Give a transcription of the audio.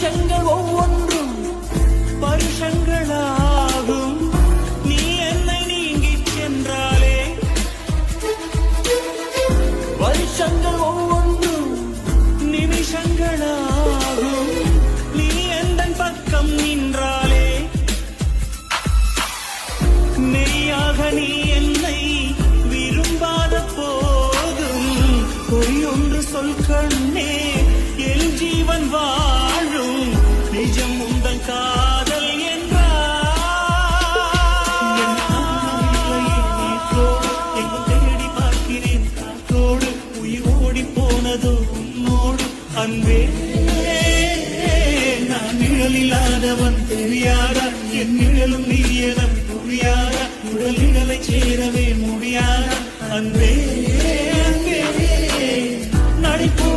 நிமிஷங்கள் ஒவ்வொன்றும் வருஷங்களாகும் நீ என்னை நீங்கிச் சென்றாலே வருஷங்கள் ஒவ்வொன்றும் நிமிஷங்களாகும் நீ எந்தன் பக்கம் நின்றாலே மெய்யாக நீ என்னை விரும்பாத போதும் பொய்யொன்று சொல் கண்ணே என் ஜீவன் வாழும் நிஜம் உந்தன் காதல் தேடி பார்க்கிறேன் காற்றோடு உயிர் ஓடி போனதோ உன்னோடு அன்பே நான் நிழலில்லாதவன் தெரியாதா என் நிழலும் நீ என புரியாதா உடல்களை சேரவே முடியாதா அன்பே அன்பே நடிப்போ